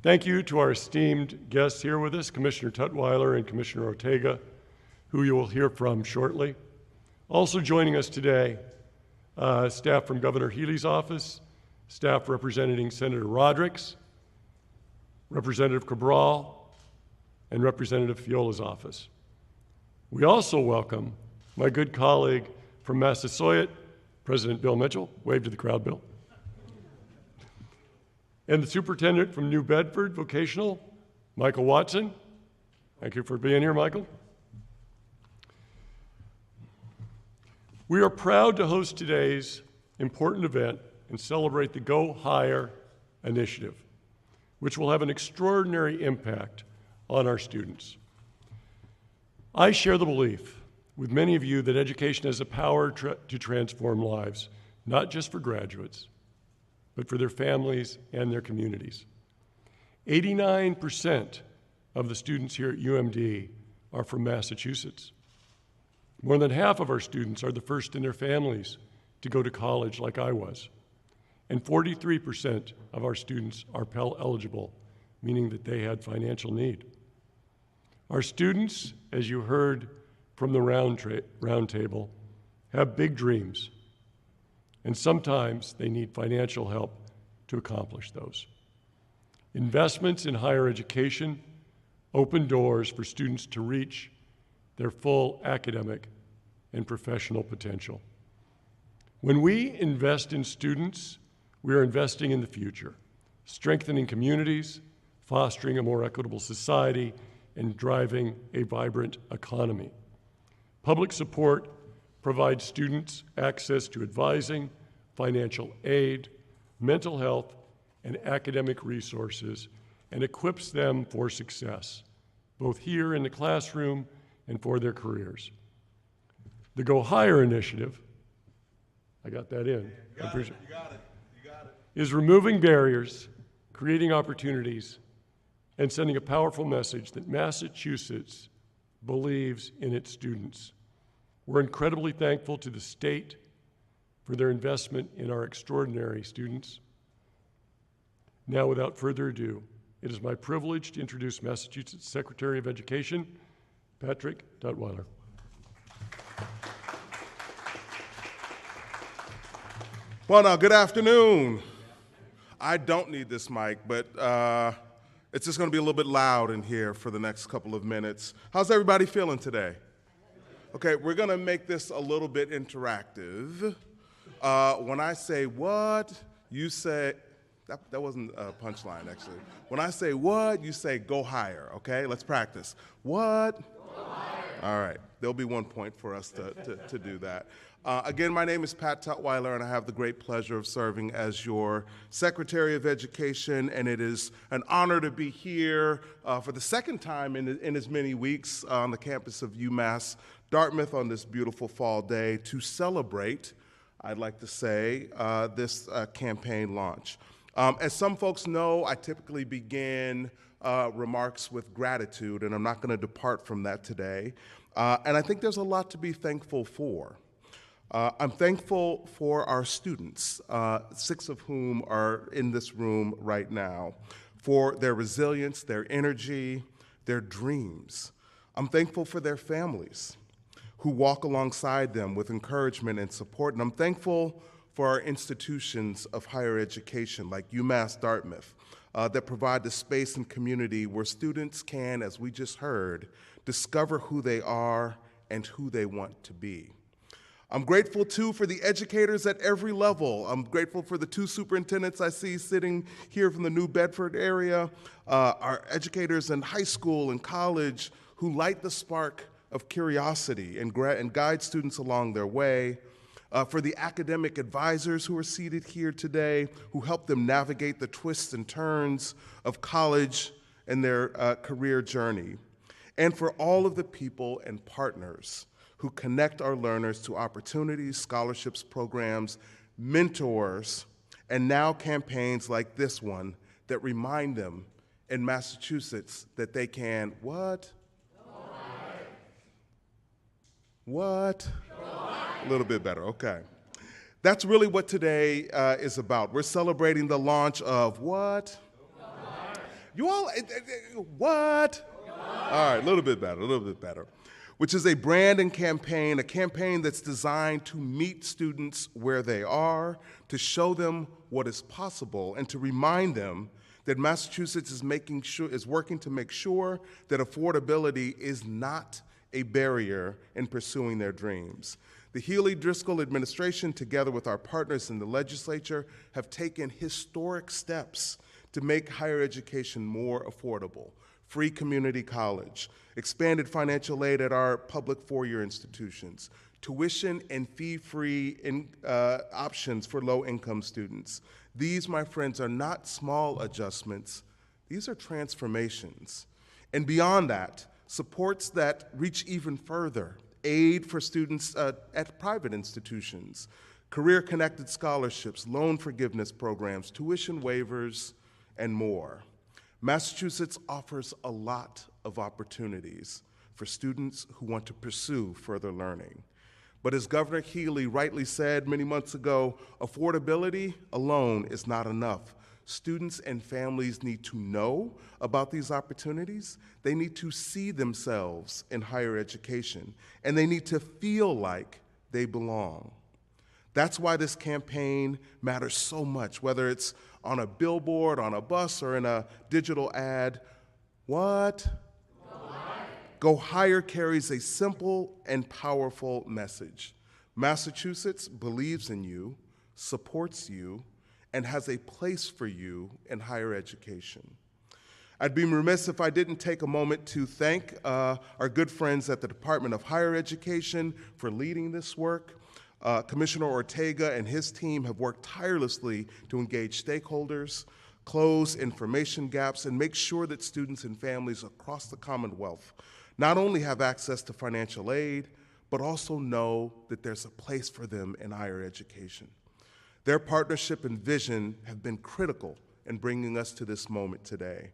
Thank you to our esteemed guests here with us, Commissioner Tutwiler and Commissioner Ortega, who you will hear from shortly. Also joining us today, staff from Governor Healey's office, staff representing Senator Rodericks, Representative Cabral, and Representative Fiola's office. We also welcome my good colleague from Massasoit, President Bill Mitchell. Wave to the crowd, Bill. And the superintendent from New Bedford Vocational, Michael Watson. Thank you for being here, Michael. We are proud to host today's important event and celebrate the Go Higher initiative, which will have an extraordinary impact on our students. I share the belief with many of you that education has the power to transform lives, not just for graduates, but for their families and their communities. 89% of the students here at UMD are from Massachusetts. More than half of our students are the first in their families to go to college like I was. And 43% of our students are Pell eligible, meaning that they had financial need. Our students, as you heard from the round table, have big dreams. And sometimes they need financial help to accomplish those. Investments in higher education open doors for students to reach their full academic and professional potential. When we invest in students, we are investing in the future, strengthening communities, fostering a more equitable society, and driving a vibrant economy. Public support provides students access to advising, financial aid, mental health, and academic resources, and equips them for success, both here in the classroom and for their careers. The Go Higher initiative, I got that in. You got it. Is removing barriers, creating opportunities, and sending a powerful message that Massachusetts believes in its students. We're incredibly thankful to the state for their investment in our extraordinary students. Now, without further ado, it is my privilege to introduce Massachusetts Secretary of Education, Patrick Tutwiler. Well, now, good afternoon. I don't need this mic, but it's just going to be a little bit loud in here for the next couple of minutes. How's everybody feeling today? Okay, we're going to make this a little bit interactive. When I say what, you say, that wasn't a punchline, actually. When I say what, you say go higher, okay? Let's practice. What? Go higher. All right, there'll be 1 point for us to do that. Again, my name is Pat Tutwiler, and I have the great pleasure of serving as your Secretary of Education, and it is an honor to be here for the second time in as many weeks on the campus of UMass Dartmouth on this beautiful fall day to celebrate, I'd like to say, this campaign launch. As some folks know, I typically begin remarks with gratitude, and I'm not going to depart from that today. And I think there's a lot to be thankful for. I'm thankful for our students, 6 of whom are in this room right now, for their resilience, their energy, their dreams. I'm thankful for their families who walk alongside them with encouragement and support. And I'm thankful for our institutions of higher education like UMass Dartmouth that provide the space and community where students can, as we just heard, discover who they are and who they want to be. I'm grateful, too, for the educators at every level. I'm grateful for the 2 superintendents I see sitting here from the New Bedford area, our educators in high school and college who light the spark of curiosity and guide students along their way, for the academic advisors who are seated here today, who help them navigate the twists and turns of college and their career journey, and for all of the people and partners who connect our learners to opportunities, scholarships, programs, mentors, and now campaigns like this one that remind them in Massachusetts that they can, what? What? A little bit better, okay. That's really what today is about. We're celebrating the launch of what? You all, what? All right, a little bit better. Which is a brand and campaign, a campaign that's designed to meet students where they are, to show them what is possible, and to remind them that Massachusetts is working to make sure that affordability is not a barrier in pursuing their dreams. The Healey-Driscoll administration, together with our partners in the legislature, have taken historic steps to make higher education more affordable. Free community college, expanded financial aid at our public four-year institutions, tuition and fee-free options for low-income students. These, my friends, are not small adjustments. These are transformations. And beyond that, supports that reach even further, aid for students at private institutions, career-connected scholarships, loan forgiveness programs, tuition waivers, and more. Massachusetts offers a lot of opportunities for students who want to pursue further learning. But as Governor Healey rightly said many months ago, affordability alone is not enough. Students and families need to know about these opportunities. They need to see themselves in higher education, and they need to feel like they belong. That's why this campaign matters so much, whether it's on a billboard, on a bus, or in a digital ad. What? Go Higher carries a simple and powerful message. Massachusetts believes in you, supports you, and has a place for you in higher education. I'd be remiss if I didn't take a moment to thank our good friends at the Department of Higher Education for leading this work. Commissioner Ortega and his team have worked tirelessly to engage stakeholders, close information gaps, and make sure that students and families across the Commonwealth not only have access to financial aid, but also know that there's a place for them in higher education. Their partnership and vision have been critical in bringing us to this moment today.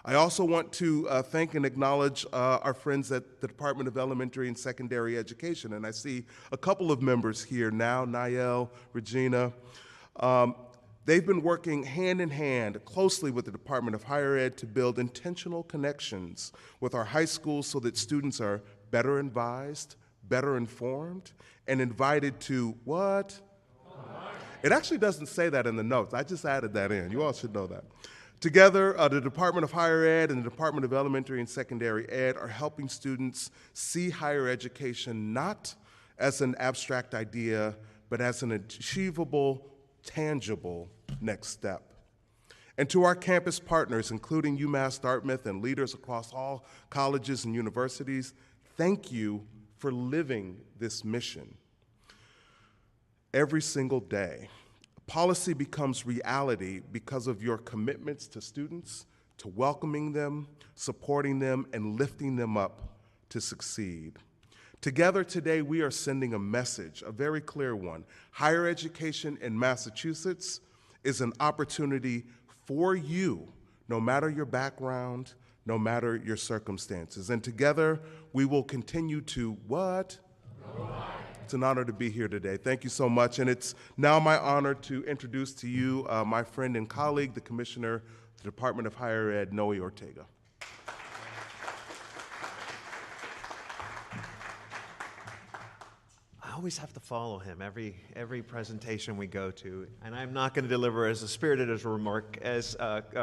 I also want to thank and acknowledge our friends at the Department of Elementary and Secondary Education, and I see a couple of members here now, Niall, Regina. They've been working hand in hand closely with the Department of Higher Ed to build intentional connections with our high schools so that students are better advised, better informed, and invited to what? It actually doesn't say that in the notes. I just added that in. You all should know that. Together, the Department of Higher Ed and the Department of Elementary and Secondary Ed are helping students see higher education not as an abstract idea, but as an achievable, tangible next step. And to our campus partners, including UMass Dartmouth and leaders across all colleges and universities, thank you for living this mission. Every single day, policy becomes reality because of your commitments to students, to welcoming them, supporting them, and lifting them up to succeed. Together today, we are sending a message, a very clear one. Higher education in Massachusetts is an opportunity for you, no matter your background, no matter your circumstances. And together, we will continue to what? It's an honor to be here today. Thank you so much. And it's now my honor to introduce to you my friend and colleague, the Commissioner of the Department of Higher Ed, Noe Ortega. I always have to follow him every presentation we go to, and I'm not going to deliver as spirited as a remark as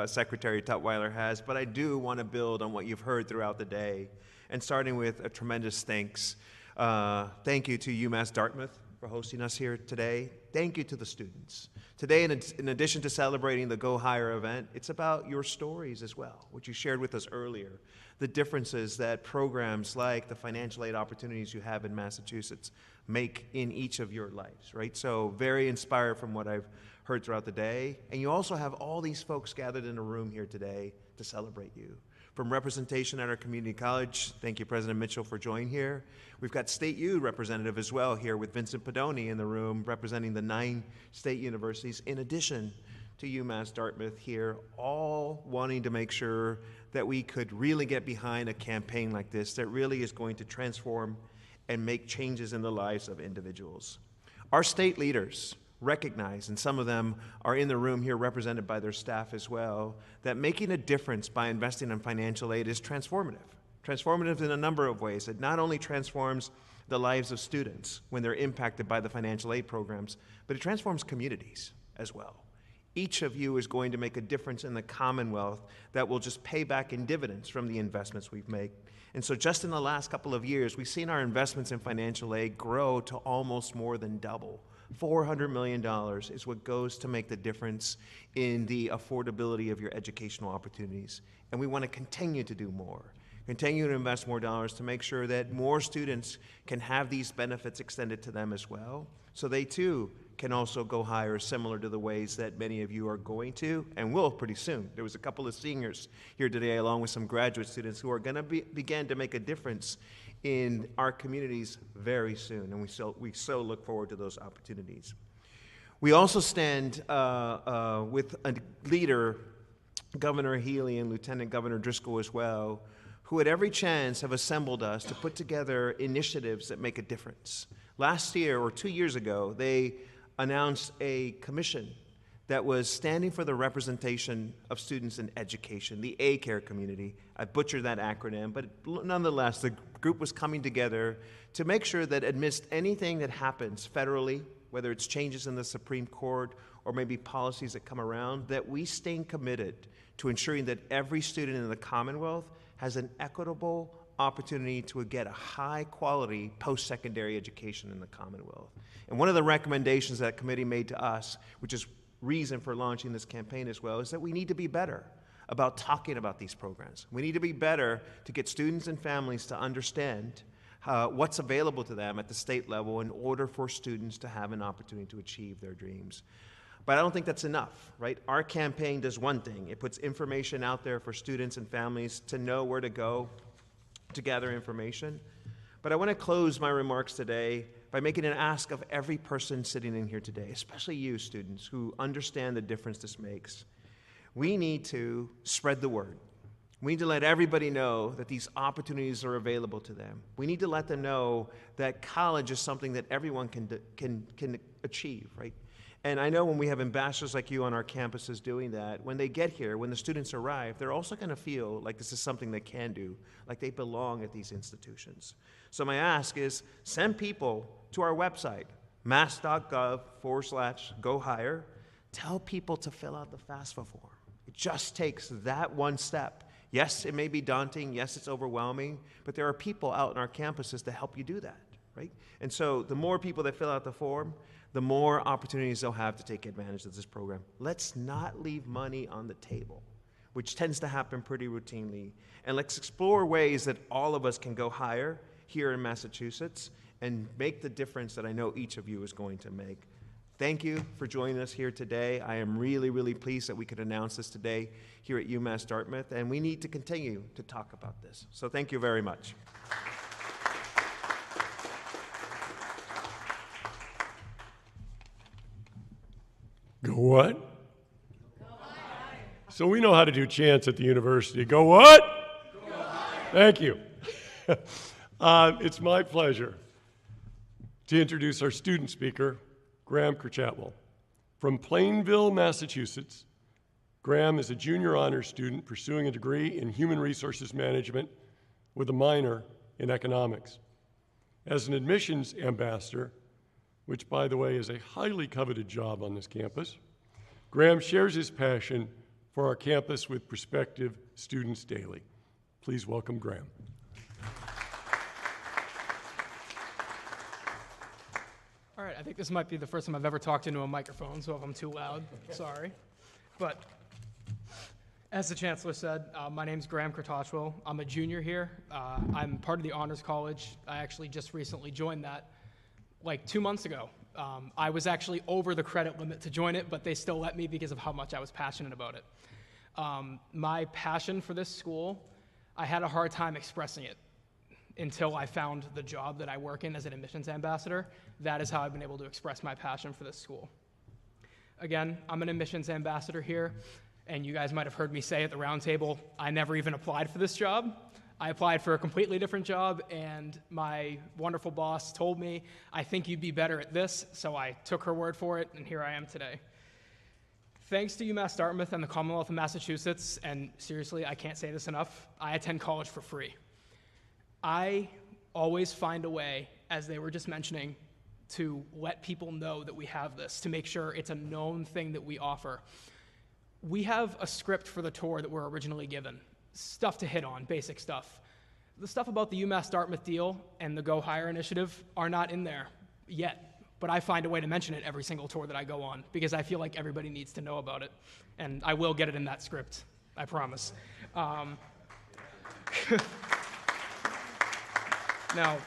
Secretary Tutwiler has, but I do want to build on what you've heard throughout the day, and starting with a tremendous thanks. Thank you to UMass Dartmouth for hosting us here today. Thank you to the students. Today, in addition to celebrating the Go Higher event, it's about your stories as well, which you shared with us earlier, the differences that programs like the financial aid opportunities you have in Massachusetts make in each of your lives, right? So very inspired from what I've heard throughout the day. And you also have all these folks gathered in a room here today to celebrate you. From representation at our community college, thank you, President Mitchell, for joining here. We've got State U representative as well here with Vincent Pedoni in the room representing the 9 state universities, in addition to UMass Dartmouth here, all wanting to make sure that we could really get behind a campaign like this that really is going to transform and make changes in the lives of individuals. Our state leaders recognize, and some of them are in the room here represented by their staff as well, that making a difference by investing in financial aid is transformative. Transformative in a number of ways. It not only transforms the lives of students when they're impacted by the financial aid programs, but it transforms communities as well. Each of you is going to make a difference in the Commonwealth that will just pay back in dividends from the investments we've made. And so just in the last couple of years, we've seen our investments in financial aid grow to almost more than double. $400 million is what goes to make the difference in the affordability of your educational opportunities. And we want to continue to do more. Continue to invest more dollars to make sure that more students can have these benefits extended to them as well, so they too can also go higher, similar to the ways that many of you are going to and will pretty soon. There was a couple of seniors here today, along with some graduate students, who are going to begin to make a difference in our communities very soon, and we so look forward to those opportunities. We also stand with a leader, Governor Healey and Lieutenant Governor Driscoll as well, who at every chance have assembled us to put together initiatives that make a difference. Last year, or 2 years ago, they announced a commission that was standing for the representation of students in education, the A-CARE community. I butchered that acronym, but nonetheless, the group was coming together to make sure that amidst anything that happens federally, whether it's changes in the Supreme Court or maybe policies that come around, that we stay committed to ensuring that every student in the Commonwealth has an equitable opportunity to get a high-quality post-secondary education in the Commonwealth. And one of the recommendations that committee made to us, which is reason for launching this campaign as well, is that we need to be better about talking about these programs. We need to be better to get students and families to understand what's available to them at the state level in order for students to have an opportunity to achieve their dreams. But I don't think that's enough, right? Our campaign does one thing. It puts information out there for students and families to know where to go to gather information. But I want to close my remarks today by making an ask of every person sitting in here today, especially you students who understand the difference this makes. We need to spread the word. We need to let everybody know that these opportunities are available to them. We need to let them know that college is something that everyone can achieve, right? And I know when we have ambassadors like you on our campuses doing that, when they get here, when the students arrive, they're also going to feel like this is something they can do, like they belong at these institutions. So my ask is, send people to our website, mass.gov/go higher. Tell people to fill out the FAFSA form. It just takes that one step. Yes, it may be daunting. Yes, it's overwhelming. But there are people out in our campuses to help you do that, right? And so the more people that fill out the form, the more opportunities they'll have to take advantage of this program. Let's not leave money on the table, which tends to happen pretty routinely. And let's explore ways that all of us can go higher here in Massachusetts and make the difference that I know each of you is going to make. Thank you for joining us here today. I am really, really pleased that we could announce this today here at UMass Dartmouth, and we need to continue to talk about this. So thank you very much. Go what? Go higher. So we know how to do chants at the university. Go what? Go higher. Thank you. It's my pleasure to introduce our student speaker, Graham Kerchatwell. From Plainville, Massachusetts, Graham is a junior honors student pursuing a degree in human resources management with a minor in economics. As an admissions ambassador, which, by the way, is a highly coveted job on this campus, Graham shares his passion for our campus with prospective students daily. Please welcome Graham. All right, I think this might be the first time I've ever talked into a microphone, so if I'm too loud, sorry. But as the Chancellor said, my name's Graham Kerchatwell. I'm a junior here. I'm part of the Honors College. I actually just recently joined that like 2 months ago. I was actually over the credit limit to join it, but they still let me because of how much I was passionate about it. My passion for this school, I had a hard time expressing it until I found the job that I work in as an admissions ambassador. That is how I've been able to express my passion for this school. Again, I'm an admissions ambassador here, and you guys might have heard me say at the round table, I never even applied for this job. I applied for a completely different job, and my wonderful boss told me, I think you'd be better at this, so I took her word for it, and here I am today. Thanks to UMass Dartmouth and the Commonwealth of Massachusetts, and seriously, I can't say this enough, I attend college for free. I always find a way, as they were just mentioning, to let people know that we have this, to make sure it's a known thing that we offer. We have a script for the tour that we're originally given. Stuff to hit on, basic stuff. The stuff about the UMass Dartmouth deal and the Go Higher initiative are not in there yet, but I find a way to mention it every single tour that I go on because I feel like everybody needs to know about it, and I will get it in that script, I promise. Now,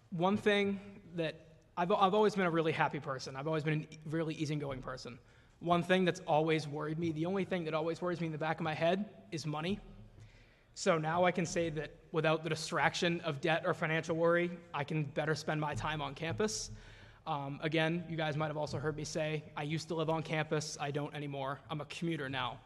one thing that I've always been a really happy person. I've always been a really easygoing person. One thing that's always worried me, the only thing that always worries me in the back of my head is money. So now I can say that without the distraction of debt or financial worry, I can better spend my time on campus. Again, you guys might have also heard me say, I used to live on campus, I don't anymore. I'm a commuter now.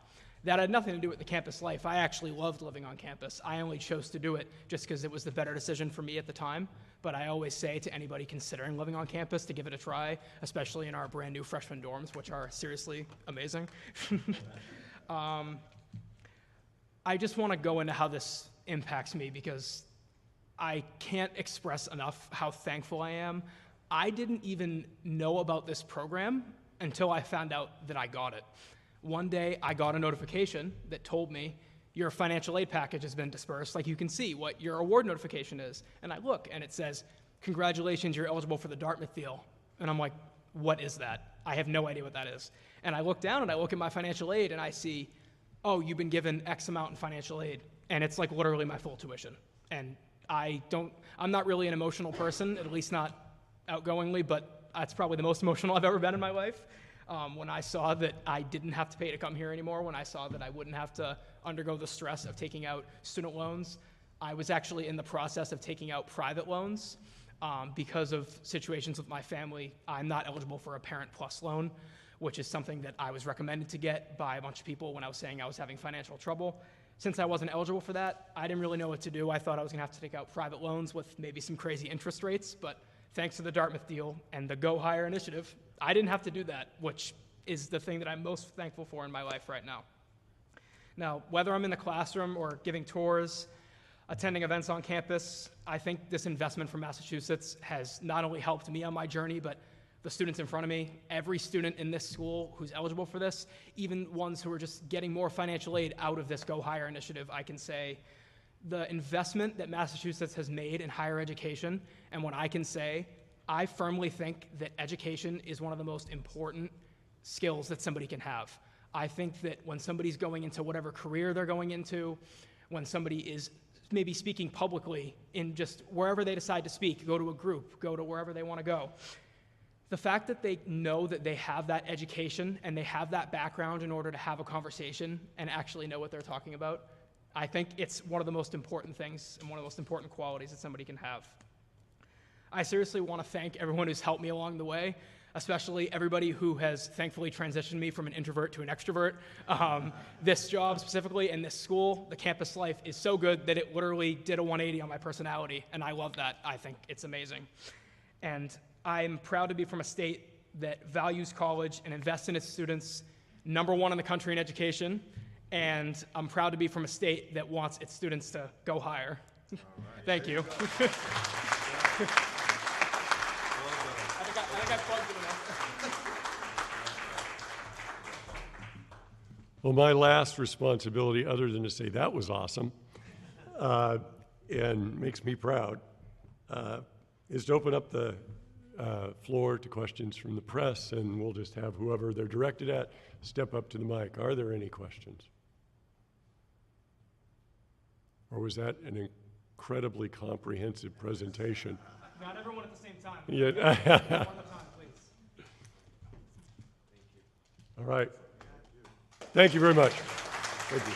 That had nothing to do with the campus life. I actually loved living on campus. I only chose to do it just because it was the better decision for me at the time. But I always say to anybody considering living on campus to give it a try, especially in our brand new freshman dorms, which are seriously amazing. I just want to go into how this impacts me because I can't express enough how thankful I am. I didn't even know about this program until I found out that I got it. One day, I got a notification that told me, your financial aid package has been dispersed, like you can see what your award notification is. And I look, and it says, congratulations, you're eligible for the Dartmouth deal. And I'm like, what is that? I have no idea what that is. And I look down, and I look at my financial aid, and I see, oh, you've been given X amount in financial aid. And it's like literally my full tuition. And I'm not really an emotional person, at least not outgoingly, but that's probably the most emotional I've ever been in my life. When I saw that I didn't have to pay to come here anymore, when I saw that I wouldn't have to undergo the stress of taking out student loans, I was actually in the process of taking out private loans. Because of situations with my family, I'm not eligible for a Parent Plus loan, which is something that I was recommended to get by a bunch of people when I was saying I was having financial trouble. Since I wasn't eligible for that, I didn't really know what to do. I thought I was gonna have to take out private loans with maybe some crazy interest rates, but thanks to the Dartmouth deal and the Go Higher initiative, I didn't have to do that, which is the thing that I'm most thankful for in my life right now. Now, whether I'm in the classroom or giving tours, attending events on campus, I think this investment from Massachusetts has not only helped me on my journey, but the students in front of me, every student in this school who's eligible for this, even ones who are just getting more financial aid out of this Go Higher initiative, I can say the investment that Massachusetts has made in higher education, and what I can say, I firmly think that education is one of the most important skills that somebody can have. I think that when somebody's going into whatever career they're going into, when somebody is maybe speaking publicly in just wherever they decide to speak, go to a group, go to wherever they want to go, the fact that they know that they have that education and they have that background in order to have a conversation and actually know what they're talking about, I think it's one of the most important things and one of the most important qualities that somebody can have. I seriously want to thank everyone who's helped me along the way, especially everybody who has thankfully transitioned me from an introvert to an extrovert. This job specifically and this school, the campus life is so good that it literally did a 180 on my personality, and I love that. I think it's amazing. And I'm proud to be from a state that values college and invests in its students, #1 in the country in education, and I'm proud to be from a state that wants its students to go higher. Thank you. I plugged it enough. Well, my last responsibility, other than to say that was awesome, and makes me proud, is to open up the floor to questions from the press, and we'll just have whoever they're directed at step up to the mic. Are there any questions? Or was that an incredibly comprehensive presentation? Not everyone at the same time. Yeah. One at a time, please. All right. Thank you very much. Thank you.